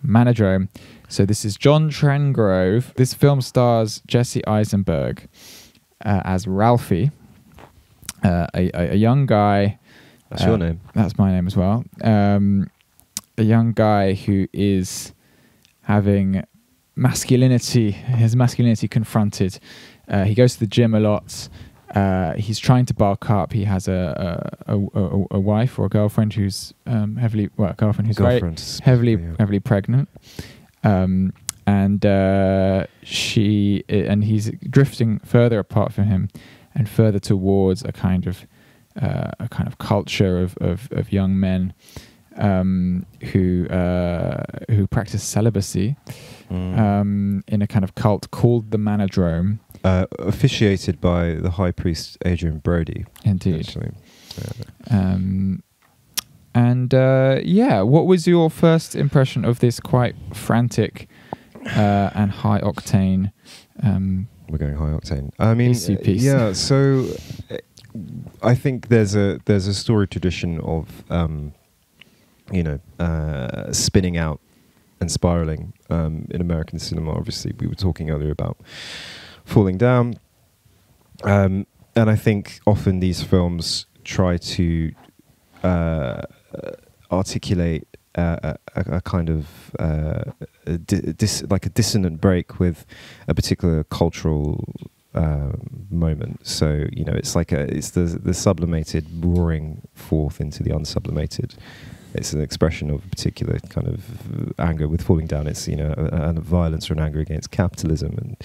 Manodrome. So this is John Trengrove. This film stars Jesse Eisenberg as Ralphie, a young guy. That's your name. That's my name as well. A young guy who is having his masculinity confronted. He goes to the gym a lot. He's trying to bulk up. He has a wife or a girlfriend who's heavily pregnant, and he's drifting further apart from him and further towards a kind of culture of young men who practice celibacy in a kind of cult called the Manodrome. Officiated by the High Priest Adrian Brody. Indeed. What was your first impression of this quite frantic and high octane? We're going high octane. I mean, piece. So I think there's a story tradition of spinning out and spiraling in American cinema. Obviously, we were talking earlier about Falling Down, and I think often these films try to articulate a kind of like a dissonant break with a particular cultural moment. So it's the sublimated roaring forth into the unsublimated. It's an expression of a particular kind of anger with Falling Down. It's a violence or an anger against capitalism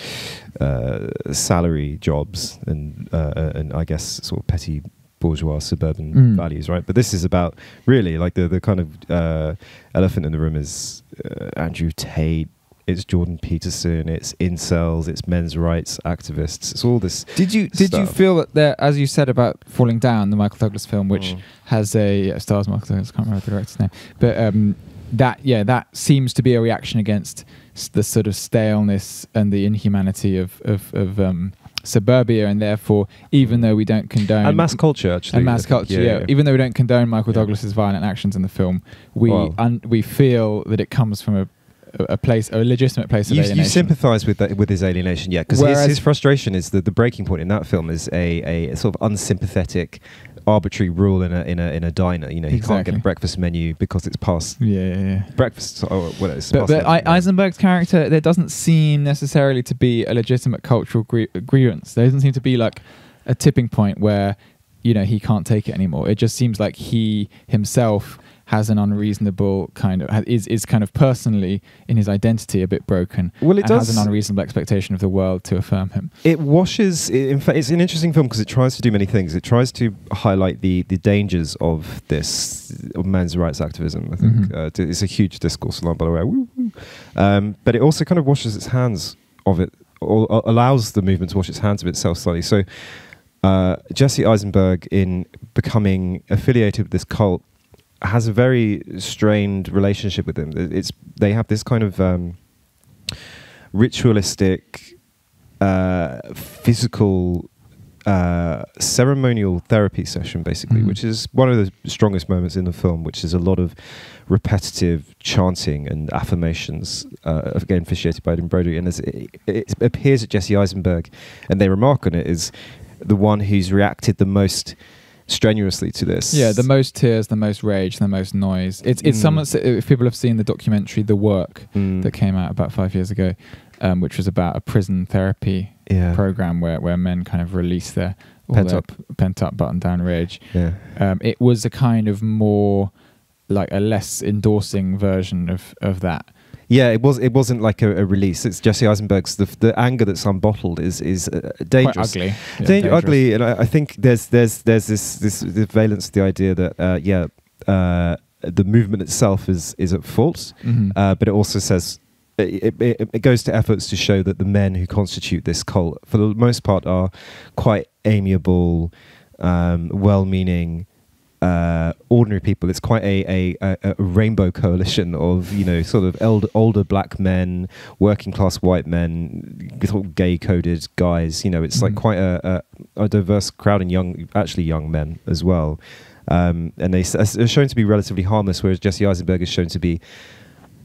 and salary jobs and I guess sort of petty bourgeois suburban values, right? But this is about really like the kind of elephant in the room is Andrew Tate. It's Jordan Peterson. It's incels. It's men's rights activists. It's all this. Did you feel that there, as you said about Falling Down, the Michael Douglas film, which has stars Michael Douglas, I can't remember the director's name, but that seems to be a reaction against the sort of staleness and the inhumanity of suburbia, and therefore, even though we don't condone and mass culture, actually, and mass culture, even though we don't condone Michael Douglas's violent actions in the film, we feel that it comes from a legitimate place of alienation. You sympathise with his alienation, because his frustration is that the breaking point in that film is a sort of unsympathetic, arbitrary rule in a diner. He can't get a breakfast menu because it's past breakfast. But Eisenberg's character, there doesn't seem necessarily to be a legitimate cultural grievance. There doesn't seem to be like a tipping point where he can't take it anymore. It just seems like he himself has an unreasonable kind of is kind of personally in his identity a bit broken. Well, it does has an unreasonable expectation of the world to affirm him. It washes. In fact, it's an interesting film because it tries to do many things. It tries to highlight the dangers of men's rights activism. I think it's a huge discourse, by the way. But it also kind of washes its hands of it, or allows the movement to wash its hands of itself slightly. So Jesse Eisenberg, in becoming affiliated with this cult, has a very strained relationship with him. They have this kind of ritualistic, physical, ceremonial therapy session, basically, which is one of the strongest moments in the film, which is a lot of repetitive chanting and affirmations, again officiated by Adrian Brody. And it appears that Jesse Eisenberg, and they remark on it, is the one who's reacted the most strenuously to this. Yeah, the most tears, the most rage, the most noise. It's someone. If people have seen the documentary The Work that came out about 5 years ago, which was about a prison therapy program where men kind of release their pent up button down rage. Yeah. It was a kind of more like a less endorsing version of that. Yeah, it wasn't like a release. It's Jesse Eisenberg's the anger that's unbottled is dangerous. Quite ugly. Ugly, and I think there's this valence to the idea that the movement itself is at fault, but it also says it goes to efforts to show that the men who constitute this cult, for the most part, are quite amiable, well-meaning, ordinary people. It's quite a rainbow coalition of sort of older black men, working class white men, sort of gay coded guys. It's like quite a diverse crowd, and young men as well. And they're shown to be relatively harmless, whereas Jesse Eisenberg is shown to be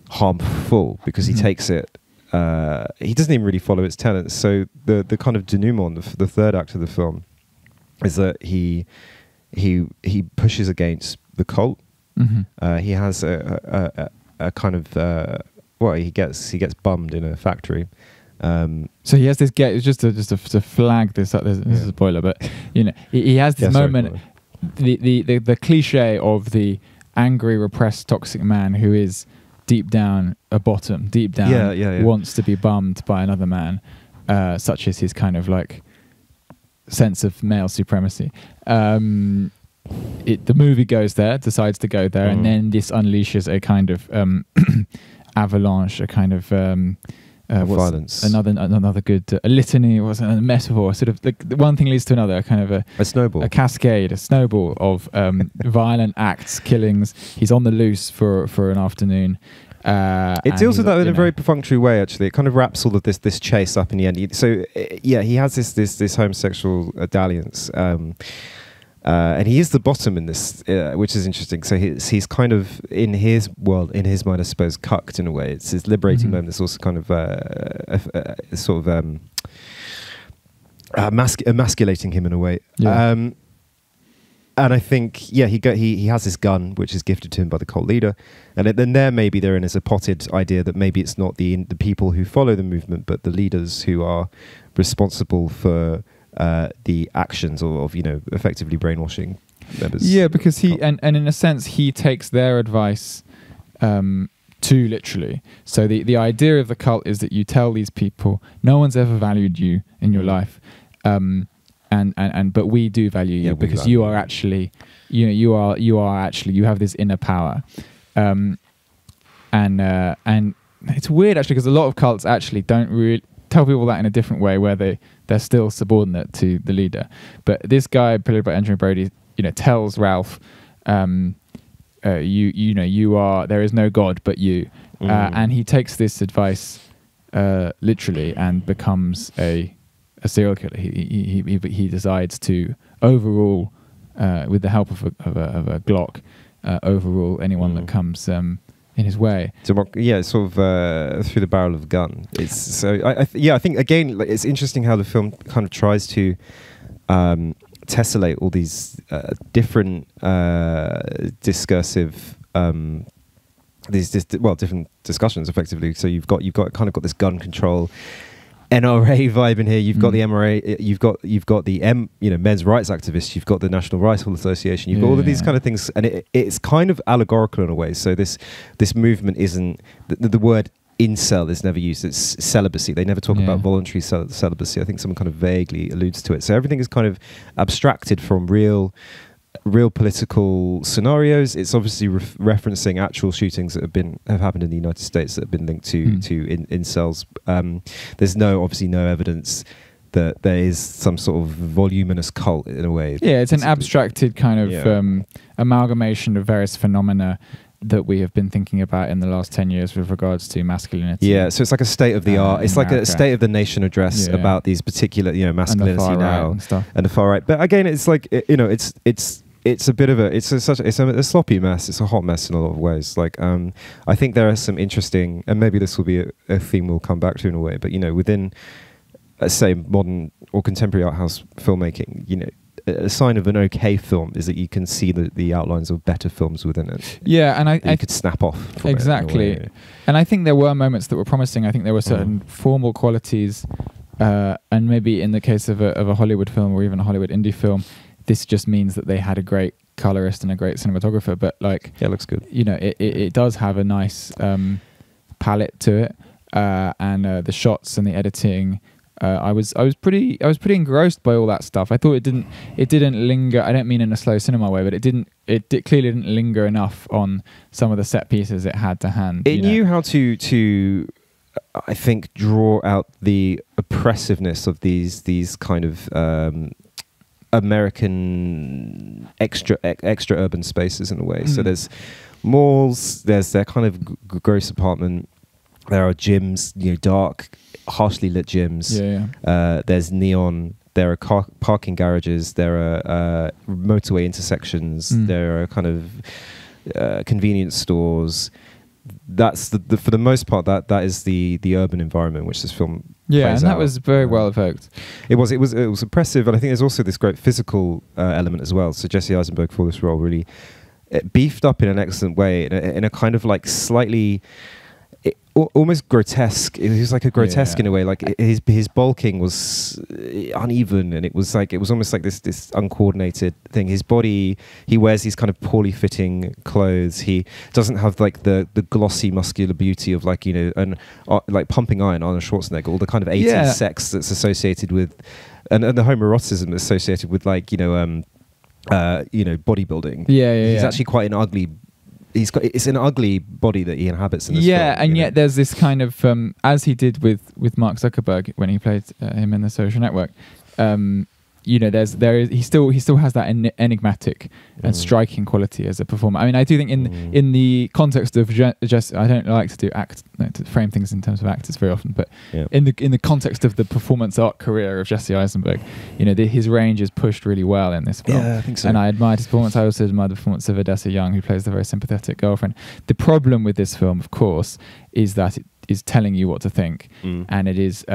harmful because he takes it. He doesn't even really follow its tenets. So the kind of denouement, the third act of the film, is that he pushes against the cult. He has a kind of he gets bummed in a factory. So he has this just to flag this up. This is a spoiler, but he has this moment. The cliche of the angry, repressed, toxic man who is deep down a bottom, deep down wants to be bummed by another man, such as his kind of like sense of male supremacy. The movie decides to go there, and then this unleashes a kind of avalanche, a kind of violence. Another good a litany, or a metaphor. Sort of like one thing leads to another, a kind of a snowball, a cascade, a snowball of violent acts, killings. He's on the loose for an afternoon. It deals with that in a very perfunctory way. Actually, it kind of wraps all of this chase up in the end. So he has this homosexual dalliance. And he is the bottom in this, which is interesting. So he's kind of, in his world, in his mind, I suppose, cucked in a way. It's his liberating moment. It's also kind of sort of emasculating him in a way. Yeah. And I think, he has this gun, which is gifted to him by the cult leader. And then therein is a potted idea that maybe it's not the people who follow the movement, but the leaders who are responsible for the actions of effectively brainwashing members. Yeah, because he and in a sense he takes their advice too literally. So the idea of the cult is that you tell these people no one's ever valued you in your life, but we do value you because you are actually you have this inner power, and it's weird actually because a lot of cults actually don't really tell people that in a different way, where they're still subordinate to the leader. But this guy, played by Andrew Brody, tells Ralph, you are, there is no God but you, and he takes this advice literally and becomes a serial killer. He decides to overrule, with the help of a Glock, overrule anyone that comes in his way. Sort of through the barrel of a gun. It's so I think again, like, it's interesting how the film kind of tries to tessellate all these different discursive different discussions effectively. So you've got this gun control NRA vibe in here. You've got the MRA. You've got the men's rights activists. You've got the National Rifle Association. You've got all of these kind of things, and it's kind of allegorical in a way. So this movement isn't the word incel is never used. It's celibacy. They never talk about voluntary celibacy. I think someone kind of vaguely alludes to it. So everything is kind of abstracted from real political scenarios. It's obviously referencing actual shootings that have happened in the United States that have been linked to incels. There's obviously no evidence that there is some sort of voluminous cult in a way. Yeah, it's an abstracted kind of amalgamation of various phenomena that we have been thinking about in the last 10 years with regards to masculinity. Yeah, so it's like a state of the art. It's like a state of the nation address about these particular, masculinity now and the far right. But again, it's like it's a bit of it's a sloppy mess. It's a hot mess in a lot of ways. Like I think there are some interesting, and maybe this will be a theme we'll come back to in a way. But within, let's say, modern or contemporary art house filmmaking, a sign of an okay film is that you can see the outlines of better films within it. Yeah, and I could snap off from exactly. It and I think there were moments that were promising. I think there were certain formal qualities, and maybe in the case of a Hollywood film or even a Hollywood indie film, this just means that they had a great colorist and a great cinematographer. But it looks good. It does have a nice palette to it, and the shots and the editing. I was pretty engrossed by all that stuff. I thought it didn't linger. I don't mean in a slow cinema way, but it clearly didn't linger enough on some of the set pieces it had to hand. It knew how to I think draw out the oppressiveness of these kind of American extra urban spaces in a way. So there's malls, there's their kind of gross apartment. There are gyms, dark, harshly lit gyms. There's neon. There are parking garages. There are motorway intersections. There are kind of convenience stores. that's the for the most part that is the urban environment which this film Yeah, plays and that out. was very well evoked. It was impressive, and I think there's also this great physical element as well. So Jesse Eisenberg for this role really beefed up in an excellent way, in a kind of like slightly almost grotesque. It was like a grotesque in a way. Like his bulking was uneven, and it was almost like this uncoordinated thing. His body, he wears these kind of poorly fitting clothes. He doesn't have like the glossy muscular beauty of like, you know, and like pumping iron, Arnold Schwarzenegger, all the kind of 80s sex that's associated with, and the homoeroticism that's associated with, like, you know, bodybuilding. He's actually quite an ugly. It's an ugly body that he inhabits in this film, and yet there's this kind of as he did with Mark Zuckerberg when he played him in The Social Network. You know, he still has that enigmatic and striking quality as a performer. I mean, I do think in the context of just, I don't like to to frame things in terms of actors very often, but in the context of the performance art career of Jesse Eisenberg, you know, his range is pushed really well in this film. Yeah, I think so. And I admired his performance. I also admired the performance of Odessa Young, who plays the very sympathetic girlfriend. The problem with this film, of course, is that it is telling you what to think, and it is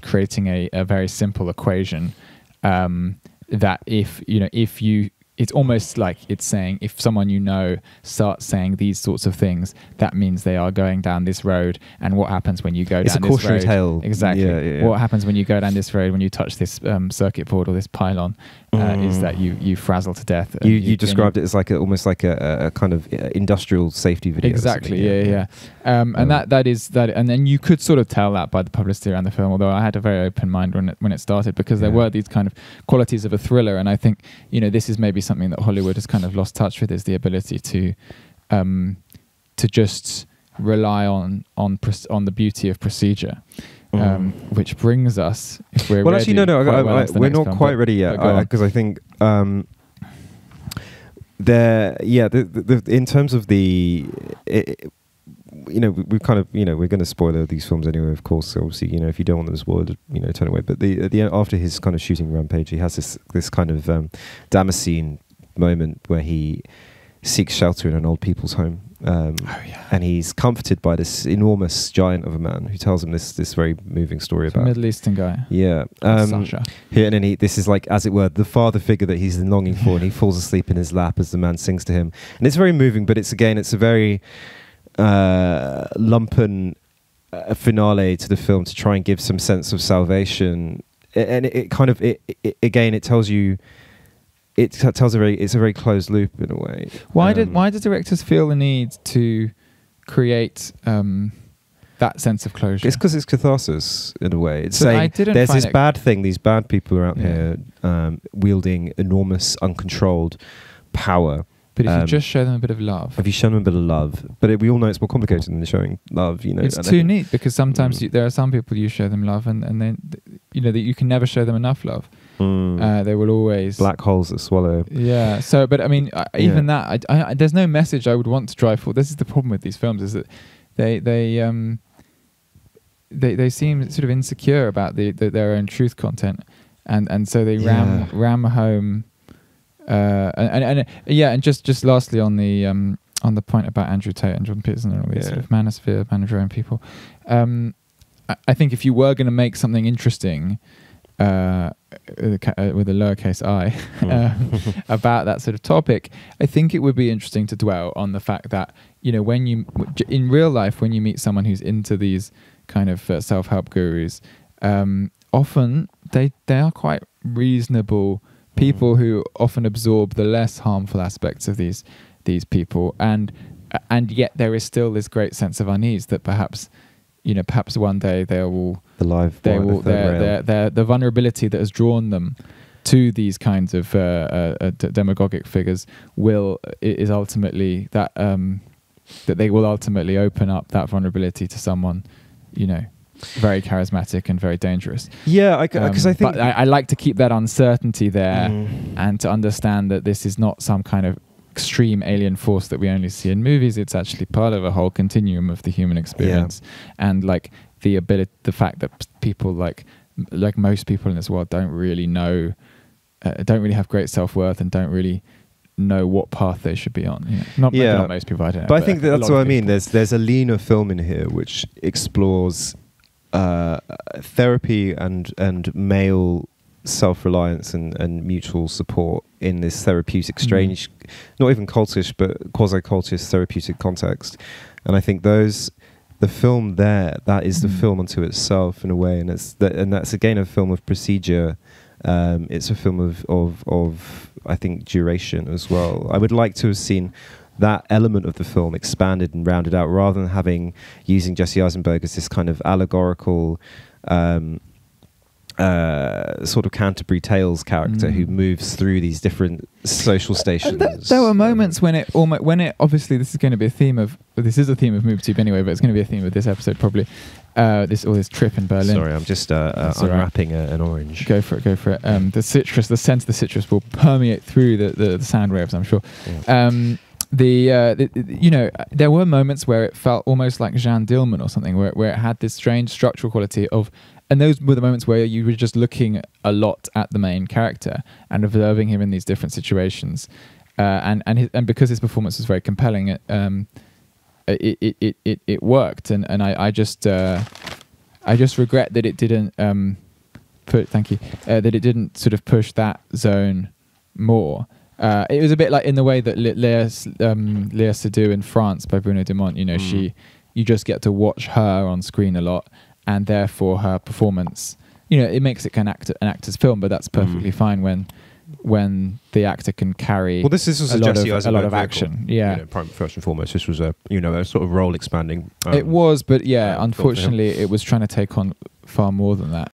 creating a very simple equation. That it's almost like it's saying, if someone you know starts saying these sorts of things, that means they are going down this road. And what happens when you go down this road? It's a cautionary tale. Exactly. Yeah. What happens when you go down this road, when you touch this circuit board or this pylon, is that you frazzle to death. You described it as like almost like a kind of industrial safety video. Exactly. Yeah. And that is that, and then you could sort of tell that by the publicity around the film. Although I had a very open mind when it started, because there were these kind of qualities of a thriller, and I think, you know, this is maybe something that Hollywood has kind of lost touch with, is the ability to just rely on the beauty of procedure. Which brings us, if we're ready, actually, we're not quite ready yet, because I think in terms of you know, we've kind of, you know, we're going to spoiler these films anyway, of course. So obviously, you know, if you don't want them spoiled, you know, turn away. But at the end, after his kind of shooting rampage, he has this kind of Damascene moment where he seeks shelter in an old people's home. And he's comforted by this enormous giant of a man who tells him this very moving story about a Middle Eastern guy. Yeah. Sasha. And then this is like, as it were, the father figure that he's longing for, and he falls asleep in his lap as the man sings to him. And it's very moving, but it's a very lumpen finale to the film, to try and give some sense of salvation. And it kind of, again, it tells you, it's a very closed loop in a way. Why do directors feel the need to create that sense of closure? It's because it's catharsis in a way. It's saying there's this bad thing, these bad people are out here wielding enormous, uncontrolled power. But if you just show them a bit of love. If you show them a bit of love. But we all know it's more complicated than showing love, you know. It's too neat, because sometimes there are some people you show them love, and then, you know, that you can never show them enough love. They will always... Black holes that swallow. Yeah. So, but I mean, even that, I there's no message I would want to drive for. This is the problem with these films, is that they seem sort of insecure about their own truth content, and so they ram home. And just lastly on the point about Andrew Tate and John Peterson and all these sort of manosphere, Manodrome people, I think if you were going to make something interesting with a lowercase I about that sort of topic, I think it would be interesting to dwell on the fact that, you know, when you in real life, when you meet someone who's into these kind of self-help gurus, often they are quite reasonable people who often absorb the less harmful aspects of these people, and yet there is still this great sense of unease that perhaps one day the vulnerability that has drawn them to these kinds of demagogic figures is ultimately that they will ultimately open up that vulnerability to someone, you know, very charismatic and very dangerous. Yeah, because I think... But I like to keep that uncertainty there, and to understand that this is not some kind of extreme alien force that we only see in movies. It's actually part of a whole continuum of the human experience. And like the fact that people like most people in this world don't really know, don't really have great self-worth, and don't really know what path they should be on. You know? Not most people, I don't know. But I think that's what I mean. There's a leaner film in here which explores therapy and male self-reliance and mutual support in this therapeutic, strange, not even cultish, but quasi-cultish therapeutic context. And I think the film there, that is the film unto itself in a way, and that's again a film of procedure. It's a film of I think duration as well. I would like to have seen that element of the film expanded and rounded out, rather than using Jesse Eisenberg as this kind of allegorical sort of Canterbury Tales character who moves through these different social stations. There were moments when it obviously this is going to be a theme of MovieTube anyway, but it's going to be a theme of this episode probably. This trip in Berlin. Sorry, I'm just unwrapping an orange. Go for it. The scent of the citrus will permeate through the sound waves, I'm sure. Yeah. There were moments where it felt almost like Jeanne Dillman or something, where it had this strange structural quality of. And those were the moments where you were just looking a lot at the main character and observing him in these different situations, and because his performance was very compelling, it worked. And I just regret that it didn't that it didn't sort of push that zone more. It was a bit like in the way that Léa Seydoux in France by Bruno Dumont. You know, you just get to watch her on screen a lot. And therefore, her performance, it makes it an actor's film, but that's perfectly fine when the actor can carry. Well, this was a lot of action. Yeah, first and foremost, this was a sort of role expanding. It was, but unfortunately, it was trying to take on far more than that.